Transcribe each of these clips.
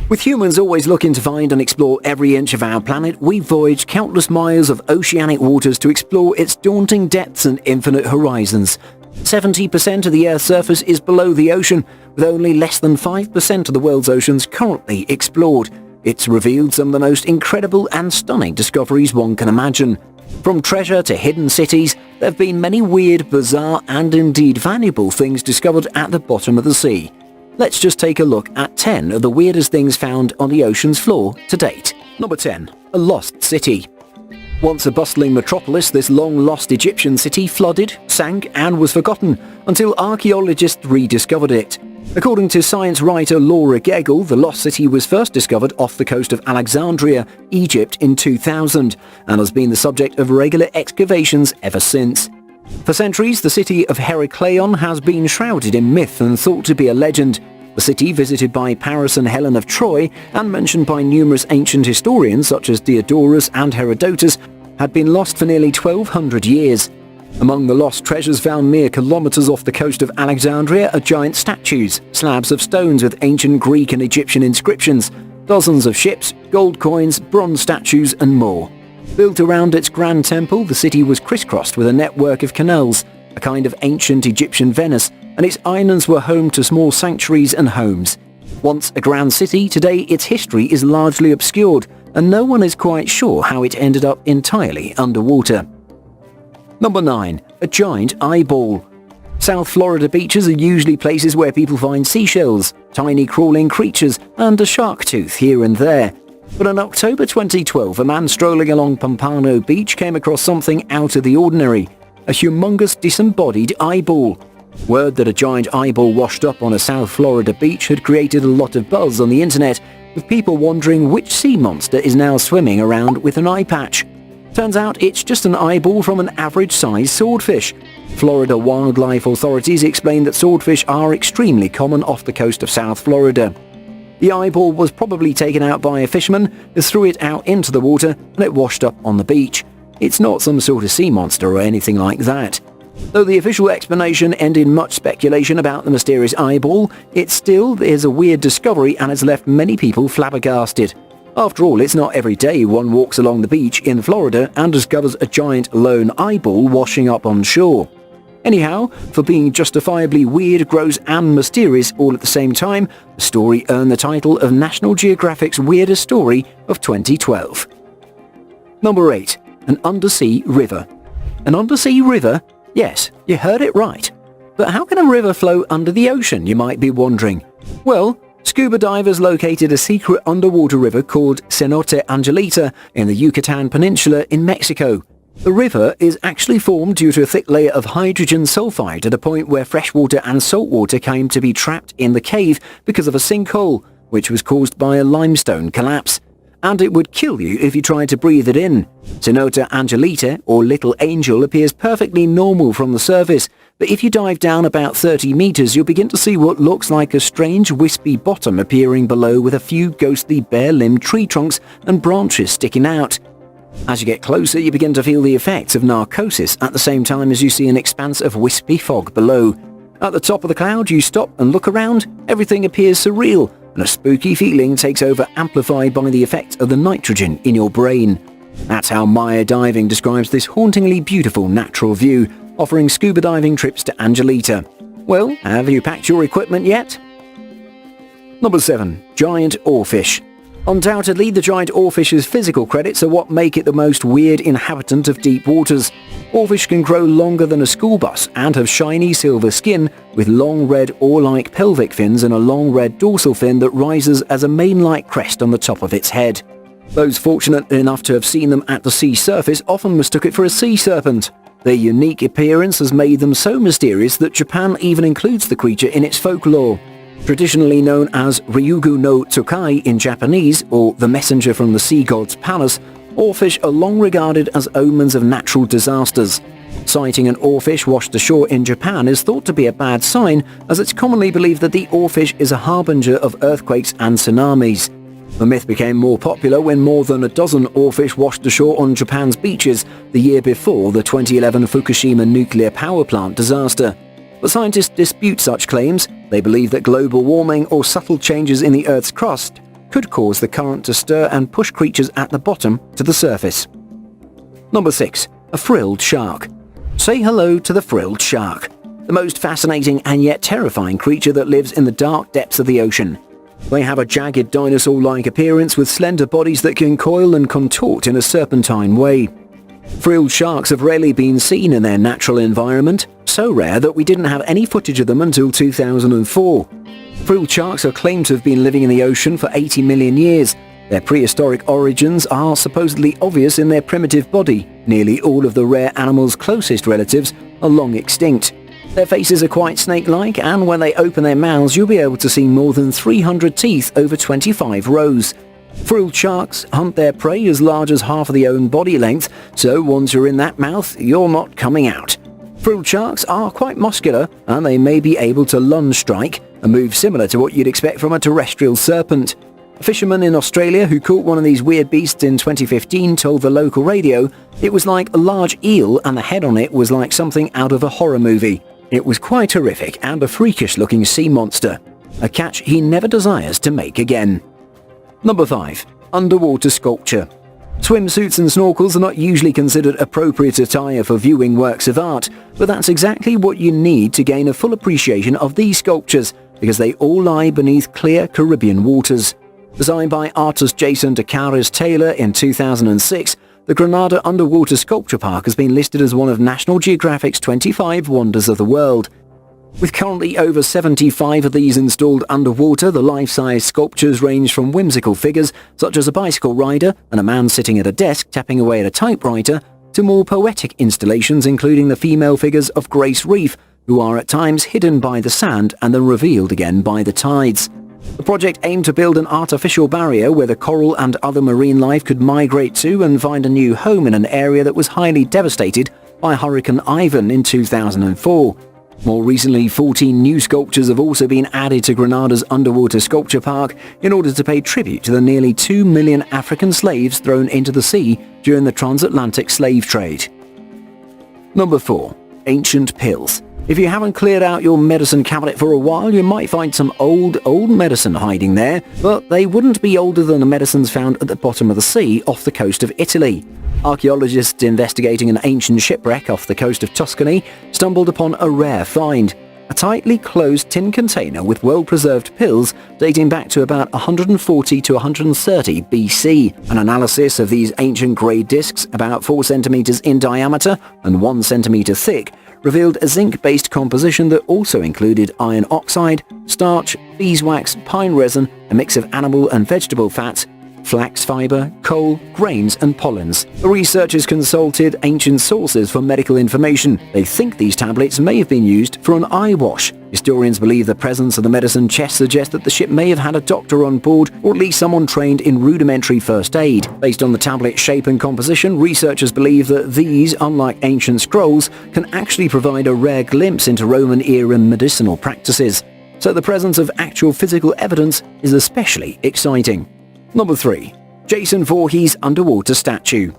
With humans always looking to find and explore every inch of our planet, we voyage countless miles of oceanic waters to explore its daunting depths and infinite horizons. 70% of the Earth's surface is below the ocean, with only less than 5% of the world's oceans currently explored. It's revealed some of the most incredible and stunning discoveries one can imagine. From treasure to hidden cities, there have been many weird, bizarre and indeed valuable things discovered at the bottom of the sea. Let's just take a look at 10 of the weirdest things found on the ocean's floor to date. Number 10. A lost city. Once a bustling metropolis, this long-lost Egyptian city flooded, sank and was forgotten until archaeologists rediscovered it. According to science writer Laura Gegel, the lost city was first discovered off the coast of Alexandria, Egypt in 2000 and has been the subject of regular excavations ever since. For centuries, the city of Heracleion has been shrouded in myth and thought to be a legend. The city, visited by Paris and Helen of Troy and mentioned by numerous ancient historians such as Diodorus and Herodotus, had been lost for nearly 1,200 years. Among the lost treasures found mere kilometers off the coast of Alexandria are giant statues, slabs of stones with ancient Greek and Egyptian inscriptions, dozens of ships, gold coins, bronze statues and more. Built around its grand temple, the city was crisscrossed with a network of canals, a kind of ancient Egyptian Venice, and its islands were home to small sanctuaries and homes. Once a grand city, today its history is largely obscured, and no one is quite sure how it ended up entirely underwater. Number 9. A giant eyeball. South Florida beaches are usually places where people find seashells, tiny crawling creatures, and a shark tooth here and there. But in October 2012, a man strolling along Pompano Beach came across something out of the ordinary, a humongous disembodied eyeball. Word that a giant eyeball washed up on a South Florida beach had created a lot of buzz on the internet, with people wondering which sea monster is now swimming around with an eye patch. Turns out it's just an eyeball from an average-sized swordfish. Florida wildlife authorities explained that swordfish are extremely common off the coast of South Florida. The eyeball was probably taken out by a fisherman who threw it out into the water and it washed up on the beach. It's not some sort of sea monster or anything like that. Though the official explanation ended much speculation about the mysterious eyeball, it still is a weird discovery and has left many people flabbergasted. After all, it's not every day one walks along the beach in Florida and discovers a giant lone eyeball washing up on shore. Anyhow, for being justifiably weird, gross and mysterious all at the same time, the story earned the title of National Geographic's Weirdest Story of 2012. Number 8. An undersea river. An undersea river? Yes, you heard it right. But how can a river flow under the ocean, you might be wondering? Well, scuba divers located a secret underwater river called Cenote Angelita in the Yucatan Peninsula in Mexico. The river is actually formed due to a thick layer of hydrogen sulfide at a point where freshwater and saltwater came to be trapped in the cave because of a sinkhole, which was caused by a limestone collapse. And it would kill you if you tried to breathe it in. Cenote Angelita, or Little Angel, appears perfectly normal from the surface, but if you dive down about 30 meters, you'll begin to see what looks like a strange wispy bottom appearing below with a few ghostly bare-limbed tree trunks and branches sticking out. As you get closer, you begin to feel the effects of narcosis at the same time as you see an expanse of wispy fog below. At the top of the cloud, you stop and look around. Everything appears surreal, and a spooky feeling takes over, amplified by the effect of the nitrogen in your brain. That's how Maya Diving describes this hauntingly beautiful natural view, offering scuba diving trips to Angelita. Well, have you packed your equipment yet? Number 7. Giant oarfish. Undoubtedly, the giant oarfish's physical credits are what make it the most weird inhabitant of deep waters. Oarfish can grow longer than a school bus and have shiny silver skin with long red oar-like pelvic fins and a long red dorsal fin that rises as a mane-like crest on the top of its head. Those fortunate enough to have seen them at the sea surface often mistook it for a sea serpent. Their unique appearance has made them so mysterious that Japan even includes the creature in its folklore. Traditionally known as Ryugu no Tsukai in Japanese, or the messenger from the sea god's palace, oarfish are long regarded as omens of natural disasters. Sighting an oarfish washed ashore in Japan is thought to be a bad sign, as it's commonly believed that the oarfish is a harbinger of earthquakes and tsunamis. The myth became more popular when more than a dozen oarfish washed ashore on Japan's beaches the year before the 2011 Fukushima nuclear power plant disaster. But scientists dispute such claims. They believe that global warming or subtle changes in the Earth's crust could cause the current to stir and push creatures at the bottom to the surface. Number 6. A frilled shark. Say hello to the frilled shark, the most fascinating and yet terrifying creature that lives in the dark depths of the ocean. They have a jagged dinosaur-like appearance with slender bodies that can coil and contort in a serpentine way. Frilled sharks have rarely been seen in their natural environment, so rare that we didn't have any footage of them until 2004. Frilled sharks are claimed to have been living in the ocean for 80 million years. Their prehistoric origins are supposedly obvious in their primitive body. Nearly all of the rare animal's closest relatives are long extinct. Their faces are quite snake-like, and when they open their mouths you'll be able to see more than 300 teeth over 25 rows. Frilled sharks hunt their prey as large as half of their own body length, so once you're in that mouth, you're not coming out. Frilled sharks are quite muscular, and they may be able to lunge strike, a move similar to what you'd expect from a terrestrial serpent. A fisherman in Australia who caught one of these weird beasts in 2015 told the local radio it was like a large eel and the head on it was like something out of a horror movie. It was quite horrific and a freakish-looking sea monster, a catch he never desires to make again. Number 5. Underwater sculpture. Swimsuits and snorkels are not usually considered appropriate attire for viewing works of art, but that's exactly what you need to gain a full appreciation of these sculptures, because they all lie beneath clear Caribbean waters. Designed by artist Jason DeCaris Taylor in 2006, the Granada Underwater Sculpture Park has been listed as one of National Geographic's 25 Wonders of the World. With currently over 75 of these installed underwater, the life-size sculptures range from whimsical figures such as a bicycle rider and a man sitting at a desk tapping away at a typewriter, to more poetic installations including the female figures of Grace Reef, who are at times hidden by the sand and then revealed again by the tides. The project aimed to build an artificial barrier where the coral and other marine life could migrate to and find a new home in an area that was highly devastated by Hurricane Ivan in 2004. More recently, 14 new sculptures have also been added to Granada's Underwater Sculpture Park in order to pay tribute to the nearly 2 million African slaves thrown into the sea during the transatlantic slave trade. Number 4. Ancient pills. If you haven't cleared out your medicine cabinet for a while, you might find some old medicine hiding there, but they wouldn't be older than the medicines found at the bottom of the sea off the coast of Italy. Archaeologists investigating an ancient shipwreck off the coast of Tuscany stumbled upon a rare find, a tightly closed tin container with well-preserved pills dating back to about 140 to 130 BC. An analysis of these ancient grey discs, about 4 centimeters in diameter and 1 centimeter thick, revealed a zinc-based composition that also included iron oxide, starch, beeswax, pine resin, a mix of animal and vegetable fats, flax fiber, coal, grains and pollens. The researchers consulted ancient sources for medical information. They think these tablets may have been used for an eye wash. Historians believe the presence of the medicine chest suggests that the ship may have had a doctor on board, or at least someone trained in rudimentary first aid. Based on the tablet's shape and composition, researchers believe that these, unlike ancient scrolls, can actually provide a rare glimpse into Roman-era medicinal practices. So the presence of actual physical evidence is especially exciting. Number 3. Jason Voorhees underwater statue.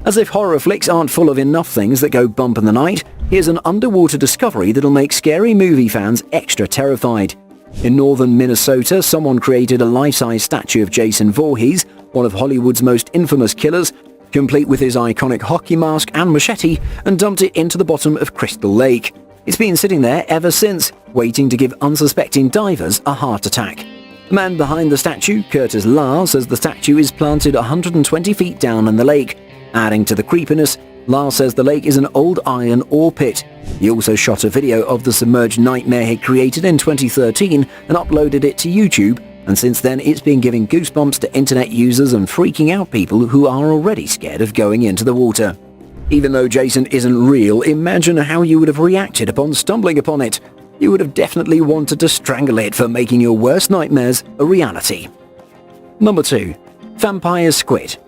As if horror flicks aren't full of enough things that go bump in the night, here's an underwater discovery that'll make scary movie fans extra terrified. In northern Minnesota, someone created a life-size statue of Jason Voorhees, one of Hollywood's most infamous killers, complete with his iconic hockey mask and machete, and dumped it into the bottom of Crystal Lake. It's been sitting there ever since, waiting to give unsuspecting divers a heart attack. The man behind the statue, Curtis Lahr, says the statue is planted 120 feet down in the lake. Adding to the creepiness, Lahr says the lake is an old iron ore pit. He also shot a video of the submerged nightmare he created in 2013 and uploaded it to YouTube, and since then it's been giving goosebumps to internet users and freaking out people who are already scared of going into the water. Even though Jason isn't real, imagine how you would have reacted upon stumbling upon it. You would have definitely wanted to strangle it for making your worst nightmares a reality. Number 2. Vampire squid.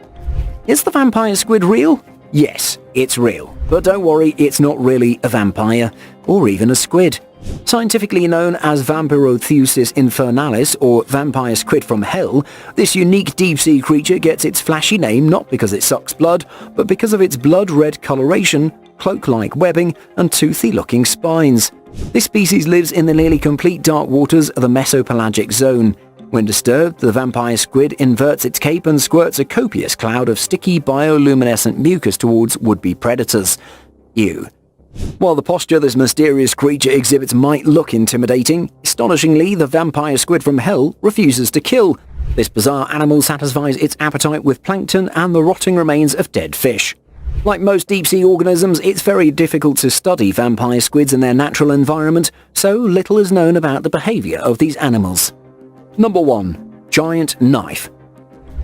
Is the vampire squid real? Yes, it's real. But don't worry, it's not really a vampire, or even a squid. Scientifically known as Vampiroteuthis infernalis, or vampire squid from hell, this unique deep-sea creature gets its flashy name not because it sucks blood, but because of its blood-red coloration, cloak-like webbing, and toothy-looking spines. This species lives in the nearly complete dark waters of the mesopelagic zone. When disturbed, the vampire squid inverts its cape and squirts a copious cloud of sticky bioluminescent mucus towards would-be predators. Ew. While the posture this mysterious creature exhibits might look intimidating, astonishingly the vampire squid from hell refuses to kill. This bizarre animal satisfies its appetite with plankton and the rotting remains of dead fish. Like most deep-sea organisms, it's very difficult to study vampire squids in their natural environment, so little is known about the behavior of these animals. Number 1. Giant knife.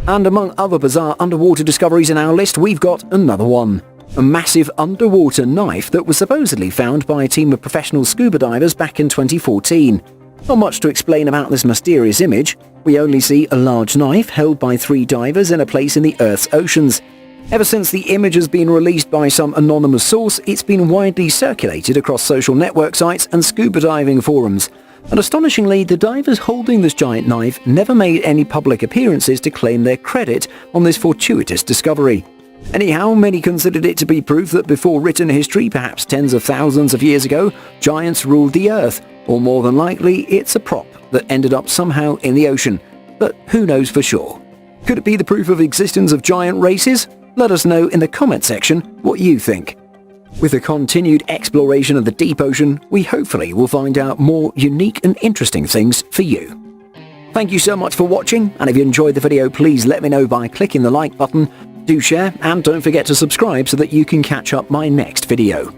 And among other bizarre underwater discoveries in our list, we've got another one. A massive underwater knife that was supposedly found by a team of professional scuba divers back in 2014. Not much to explain about this mysterious image. We only see a large knife held by 3 divers in a place in the Earth's oceans. Ever since the image has been released by some anonymous source, it's been widely circulated across social network sites and scuba diving forums. And astonishingly, the divers holding this giant knife never made any public appearances to claim their credit on this fortuitous discovery. Anyhow, many considered it to be proof that before written history, perhaps tens of thousands of years ago, giants ruled the Earth, or more than likely, it's a prop that ended up somehow in the ocean. But who knows for sure? Could it be the proof of existence of giant races? Let us know in the comment section what you think. With a continued exploration of the deep ocean, we hopefully will find out more unique and interesting things for you. Thank you so much for watching, and if you enjoyed the video, please let me know by clicking the like button. Do share, and don't forget to subscribe so that you can catch up my next video.